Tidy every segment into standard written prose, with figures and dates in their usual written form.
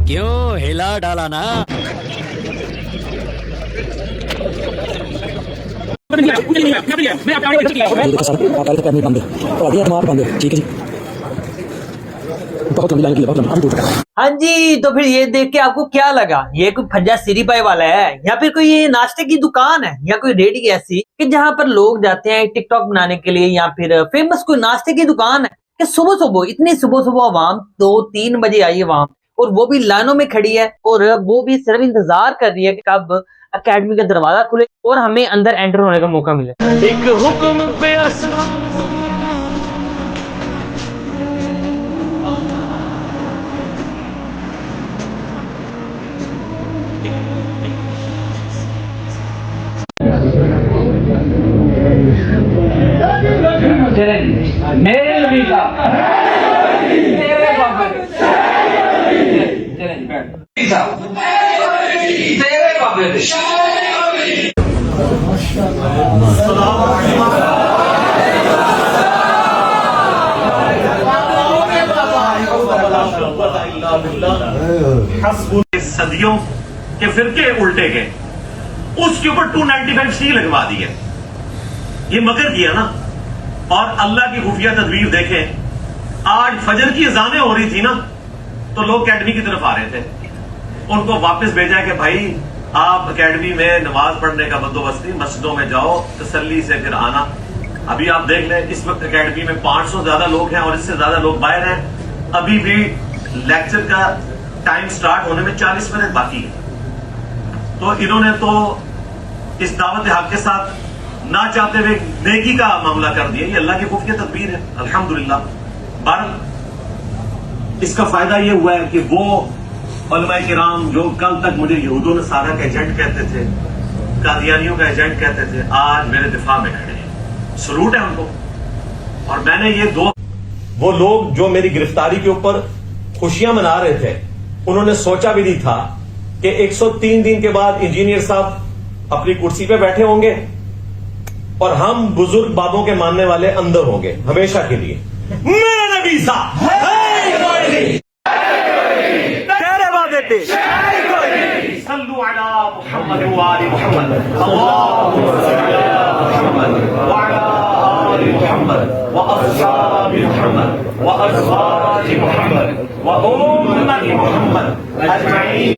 क्यों हिला डाला ना। हाँ जी, तो फिर ये देख के आपको क्या लगा? ये कोई फज्जा सिरी पाई वाला है या फिर कोई ये नाश्ते की दुकान है या कोई रेडी ऐसी कि जहाँ पर लोग जाते हैं टिकटॉक बनाने के लिए, या फिर फेमस कोई नाश्ते की दुकान है कि सुबह सुबह इतनी सुबह सुबह आवाम 2-3 बजे आई है आवाम, और वो भी लाइनों में खड़ी है, और वो भी सिर्फ इंतजार कर रही है कि कब अकेडमी का दरवाजा खुले और हमें अंदर एंटर होने का मौका मिले। एक हुक्म पे मेरे नबी का तेरे बाबे तेरे बाबे सदियों के फिरके उल्टे गए, उसके ऊपर 295 सी लगवा दी है। ये मकर किया ना। और अल्लाह की खुफिया तदबीर देखें, आज फजर की अजानें हो रही थी ना, तो लोग अकेडमी की तरफ आ रहे थे, उनको वापस भेजा कि भाई आप अकेडमी में नमाज पढ़ने का बंदोबस्त नहीं, मस्जिदों में जाओ तसल्ली से फिर आना। अभी आप देख लें, इस वक्त अकेडमी में 500 ज्यादा लोग हैं और इससे ज्यादा लोग बाहर हैं। अभी भी लेक्चर का टाइम स्टार्ट होने में 40 मिनट बाकी है। तो इन्होंने तो इस दावत हक के साथ ना चाहते हुए नेकी का मामला कर दिया। ये अल्लाह की खुफिया तदबीर है, अल्हम्दुलिल्लाह। बहरहाल इसका फायदा ये हुआ है कि वो उलमाए किराम जो कल तक मुझे यहूदो नसारा का एजेंट कहते थे, कादियानियों का एजेंट कहते थे, आज मेरे दिफा में खड़े हैं। सलूट है उनको। और मैंने ये वो लोग जो मेरी गिरफ्तारी के ऊपर खुशियां मना रहे थे, उन्होंने सोचा भी नहीं था कि 103 दिन के बाद इंजीनियर साहब अपनी कुर्सी पे बैठे होंगे और हम बुजुर्ग बाबों के मानने वाले अंदर होंगे हमेशा के लिए। मेरा नबी साहब तेरे वादे पे सल्लु अला मुहम्मद व आलि मुहम्मद, अल्लाहुम्मा सल्लि अला मुहम्मद व अला आलि मुहम्मद व अस्हाबि मुहम्मद व अज़वाजि मुहम्मद व उम्मति मुहम्मद अजमईन।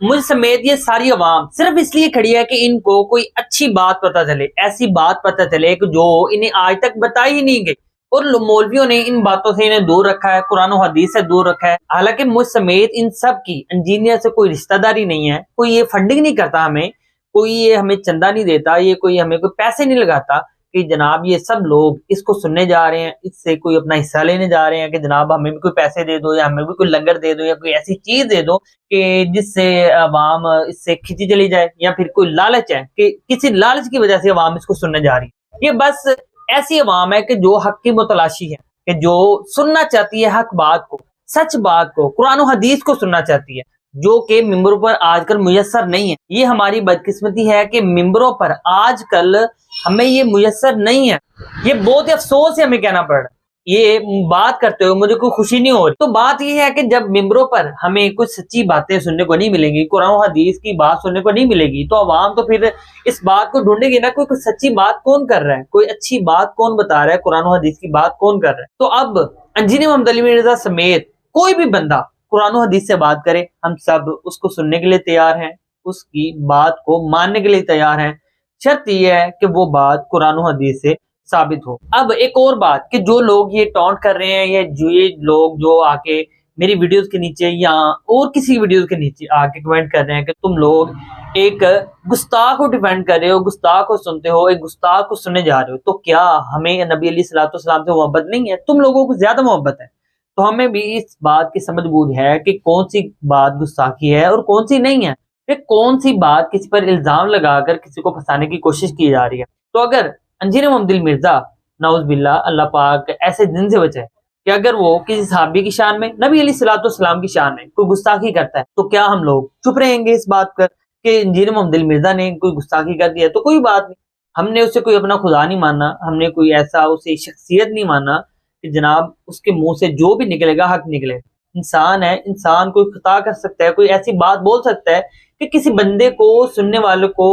मुझ समेत ये सारी अवाम सिर्फ इसलिए खड़ी है कि इनको कोई अच्छी बात पता चले, ऐसी बात पता चले कि जो इन्हें आज तक बताई ही नहीं गई, और मौलवियों ने इन बातों से इन्हें दूर रखा है, कुरान और हदीस से दूर रखा है। हालांकि मुझ समेत इन सब की इंजीनियर से कोई रिश्तेदारी नहीं है, कोई ये फंडिंग नहीं करता हमें, कोई ये हमें चंदा नहीं देता, ये कोई हमें कोई पैसे नहीं लगाता कि जनाब ये सब लोग इसको सुनने जा रहे हैं, इससे कोई अपना हिस्सा लेने जा रहे हैं कि जनाब हमें भी कोई पैसे दे दो, या हमें भी कोई लंगर दे दो, या कोई ऐसी चीज दे दो कि जिससे अवाम इससे खिंची चली जाए, या फिर कोई लालच है कि किसी लालच की वजह से अवाम इसको सुनने जा रही है। ये बस ऐसी अवाम है कि जो हक की मुतलाशी है, कि जो सुनना चाहती है हक बात को, सच बात को, कुरान और हदीस को सुनना चाहती है, जो कि मिंबरों पर आजकल मुयस्सर नहीं है। ये हमारी बदकिस्मती है कि मिंबरों पर आजकल हमें ये मुयस्सर नहीं है। ये बहुत ही अफसोस है हमें कहना पड़ रहा है। ये बात करते हुए मुझे कोई खुशी नहीं हो रही। तो बात ये है कि जब मिंबरों पर हमें कुछ सच्ची बातें सुनने को नहीं मिलेंगी, कुरान और हदीस की बात सुनने को नहीं मिलेगी, तो अवाम तो फिर इस बात को ढूंढेगी ना, कोई सच्ची बात कौन कर रहा है, कोई अच्छी बात कौन बता रहा है, कुरान और हदीस की बात कौन कर रहा है। तो अब इंजीनियर मोहम्मद अली मिर्जा समेत कोई भी बंदा कुरान और हदीस से बात करे, हम सब उसको सुनने के लिए तैयार हैं, उसकी बात को मानने के लिए तैयार हैं। शर्त यह है कि वो बात कुरान और हदीस से साबित हो। अब एक और बात कि जो लोग ये टॉन्ट कर रहे हैं, या जो ये लोग जो आके मेरी वीडियोस के नीचे या और किसी वीडियोस के नीचे आके कमेंट कर रहे हैं कि तुम लोग एक गुस्ताख को डिफेंड कर रहे हो, गुस्ताख को सुनते हो, एक गुस्ताख को सुनने जा रहे हो, तो क्या हमें नबी अलैहिस्सलाम से मोहब्बत नहीं है? तुम लोगों को ज्यादा मोहब्बत है। तो हमें भी इस बात की समझ बूझ है कि कौन सी बात गुस्ताखी है और कौन सी नहीं है, कि कौन सी बात किसी पर इल्जाम लगाकर किसी को फंसाने की कोशिश की जा रही है। तो अगर अंजीर मोहम्मद मिर्जा नाउज़ बिल्ला अल्लाह पाक ऐसे दिन से बचाए कि अगर वो किसी सहाबी की शान में, नबी अलैहिस्सलाम की शान में कोई गुस्ताखी करता है, तो क्या हम लोग चुप रहेंगे इस बात पर कि अंजीर मोहम्मद मिर्जा ने कोई गुस्ताखी कर दिया? तो कोई बात नहीं, हमने उसे कोई अपना खुदा नहीं माना, हमने कोई ऐसा उसे शख्सियत नहीं माना कि जनाब उसके मुंह से जो भी निकलेगा हक निकलेगा। इंसान है, इंसान कोई खता कर सकता है, कोई ऐसी बात बोल सकता है कि किसी बंदे को, सुनने वालों को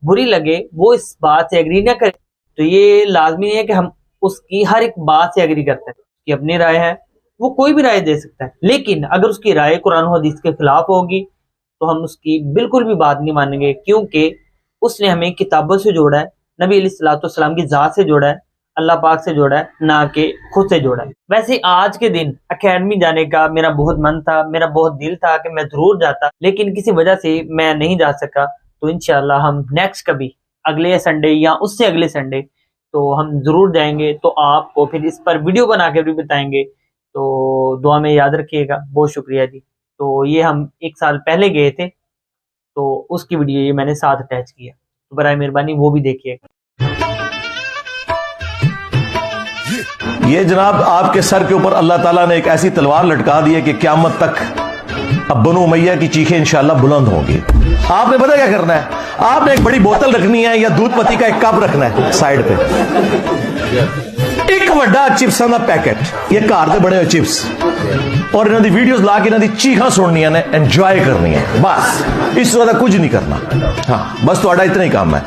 बुरी लगे, वो इस बात से एग्री ना करे। तो ये लाजमी नहीं है कि हम उसकी हर एक बात से एग्री करते हैं। कि अपनी राय है, वो कोई भी राय दे सकता है, लेकिन अगर उसकी राय कुरान और हदीस के खिलाफ होगी तो हम उसकी बिल्कुल भी बात नहीं मानेंगे, क्योंकि उसने हमें किताबों से जोड़ा है, नबी अलैहिस्सलाम की ज़ात से जोड़ा है, अल्लाह पाक से जोड़ा है, ना कि खुद से जोड़ा है। वैसे आज के दिन एकेडमी जाने का मेरा बहुत मन था, मेरा बहुत दिल था कि मैं जरूर जाता, लेकिन किसी वजह से मैं नहीं जा सका। तो इंशाल्लाह हम नेक्स्ट कभी अगले संडे या उससे अगले संडे तो हम जरूर जाएंगे, तो आपको फिर इस पर वीडियो बना के भी बताएंगे। तो दुआ में याद रखिएगा। बहुत शुक्रिया जी। तो ये हम 1 साल पहले गए थे, तो उसकी वीडियो ये मैंने साथ अटैच किया, तो बराए मेहरबानी वो भी देखिएगा। ये जनाब आपके सर के ऊपर अल्लाह ताला ने एक ऐसी तलवार लटका दी है कि क़यामत तक अब बनु उमैया की चीखें इंशाअल्लाह बुलंद होंगी। आपने पता क्या करना है? आपने एक बड़ी बोतल रखनी है या दूध पत्ती का एक कप रखना है साइड पे, एक बड़ा चिप्सां दा पैकेट, ये घर दे बने हुए चिप्स, और इन्हों दी वीडियोस ला के इन्हों दी चीखां सुननियां ने, एंजॉय करनी है, बस इस तरह का कुछ नहीं करना। हाँ, बस तुम्हारा इतना ही काम है।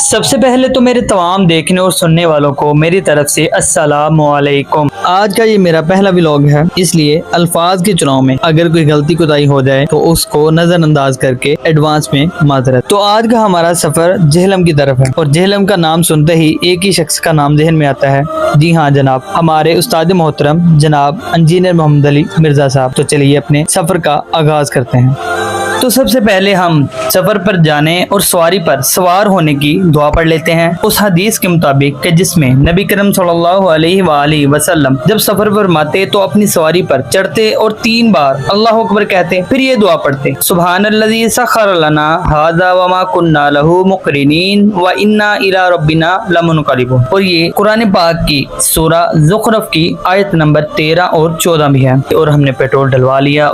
सबसे पहले तो मेरे तमाम देखने और सुनने वालों को मेरी तरफ से अस्सलामु अलैकुम। आज का ये मेरा पहला व्लॉग है, इसलिए अल्फाज के चुनाव में अगर कोई गलती कोताही हो जाए तो उसको नजरअंदाज करके एडवांस में माजरत। तो आज का हमारा सफर जेहलम की तरफ है, और जेहलम का नाम सुनते ही एक ही शख्स का नाम जहन में आता है। जी हाँ जनाब, हमारे उस्ताद मोहतरम जनाब इंजीनियर मोहम्मद मिर्जा साहब। तो चलिए अपने सफर का आगाज करते हैं। तो सबसे पहले हम सफर पर जाने और सवारी पर सवार होने की दुआ पढ़ लेते हैं उस हदीस के मुताबिक कि जिसमें नबी करम सल्लल्लाहु अलैहि वसल्लम जब सफर पर माते तो अपनी सवारी पर चढ़ते और 3 बार अल्लाह अकबर कहते, फिर ये दुआ पढ़ते, सुब्हानल्लज़ी सख्खर लना हाज़ा व मा कुन्ना लहू मुक़रिनीन व इन्ना इला रब्बिना लमुनक़लिबून। और ये कुरान पाक की सूरा ज़ुख़रफ़ की आयत नंबर 13 और 14 भी है। और हमने पेट्रोल डलवा लिया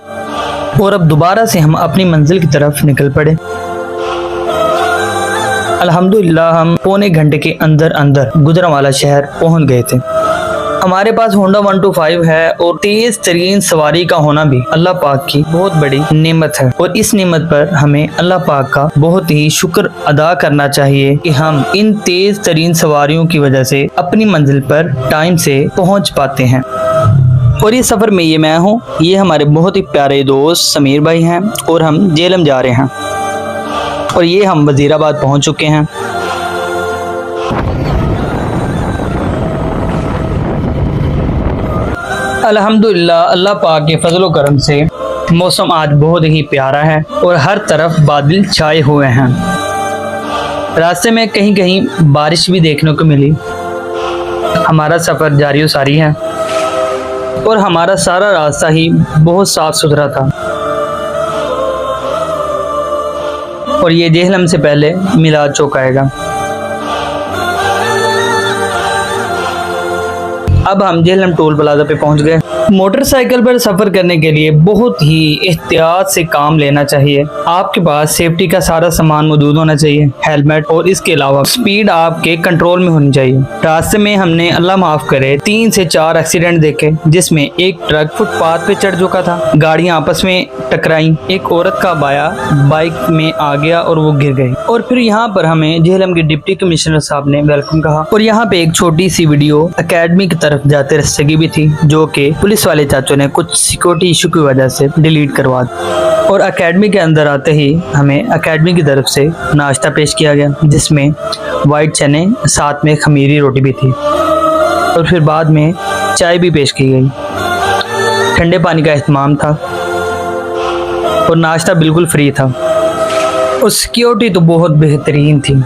और अब दोबारा से हम अपनी मंजिल की तरफ निकल पड़े। अल्हम्दुलिल्लाह हम पौने घंटे के अंदर अंदर गुजरांवाला शहर पहुंच गए थे। हमारे पास होंडा 125 है, और तेज तरीन सवारी का होना भी अल्लाह पाक की बहुत बड़ी नेमत है, और इस नेमत पर हमें अल्लाह पाक का बहुत ही शुक्र अदा करना चाहिए कि हम इन तेज तरीन सवारियों की वजह से अपनी मंजिल पर टाइम से पहुंच पाते हैं। और इस सफ़र में ये मैं हूँ, ये हमारे बहुत ही प्यारे दोस्त समीर भाई हैं, और हम जेहलम जा रहे हैं, और ये हम वजीराबाद पहुँच चुके हैं। अल्हम्दुलिल्लाह अल्लाह पाक के फजल करम से मौसम आज बहुत ही प्यारा है, और हर तरफ बादल छाए हुए हैं। रास्ते में कहीं कहीं बारिश भी देखने को मिली। हमारा सफ़र जारी सारी है, और हमारा सारा रास्ता ही बहुत साफ सुथरा था। और ये जेहलम से पहले मिलाद चौक आएगा। अब हम जेहलम टोल प्लाजा पे पहुंच गए। मोटरसाइकिल पर सफर करने के लिए बहुत ही एहतियात से काम लेना चाहिए। आपके पास सेफ्टी का सारा सामान मौजूद होना चाहिए, हेलमेट, और इसके अलावा स्पीड आपके कंट्रोल में होनी चाहिए। रास्ते में हमने अल्लाह माफ करे 3 से 4 एक्सीडेंट देखे, जिसमें एक ट्रक फुटपाथ पे चढ़ चुका था, गाड़ियां आपस में टकराई, एक औरत का बाया बाइक में आ गया और वो गिर गई। और फिर यहाँ पर हमें जेहलम के डिप्टी कमिश्नर साहब ने वेलकम कहा। और यहाँ पे एक छोटी सी वीडियो एकेडमी की तरफ जाते रास्ते की भी थी, जो कि पुलिस पुलिस वाले चाचों ने कुछ सिक्योरिटी इशू की वजह से डिलीट करवा दी और एकेडमी के अंदर आते ही हमें एकेडमी की तरफ से नाश्ता पेश किया गया, जिसमें वाइट चने साथ में खमीरी रोटी भी थी और फिर बाद में चाय भी पेश की गई। ठंडे पानी का इस्तेमाल था और नाश्ता बिल्कुल फ्री था और सिक्योरिटी तो बहुत बेहतरीन थी।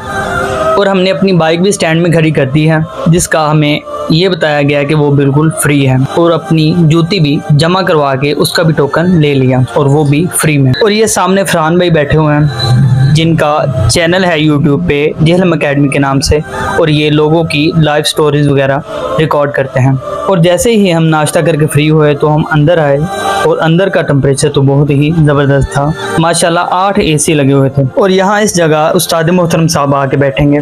और हमने अपनी बाइक भी स्टैंड में खड़ी कर दी है, जिसका हमें ये बताया गया कि वो बिल्कुल फ्री है, और अपनी जूती भी जमा करवा के उसका भी टोकन ले लिया और वो भी फ्री में। और ये सामने फरहान भाई बैठे हुए हैं जिनका चैनल है यूट्यूब पे जेहलम एकेडमी के नाम से, और ये लोगों की लाइव स्टोरीज वगैरह रिकॉर्ड करते हैं। और जैसे ही हम नाश्ता करके फ्री हुए तो हम अंदर आए और अंदर का टेम्परेचर तो बहुत ही ज़बरदस्त था। माशाल्लाह 8 AC लगे हुए थे। और यहाँ इस जगह उस्ताद मोहतरम साहब आके बैठेंगे।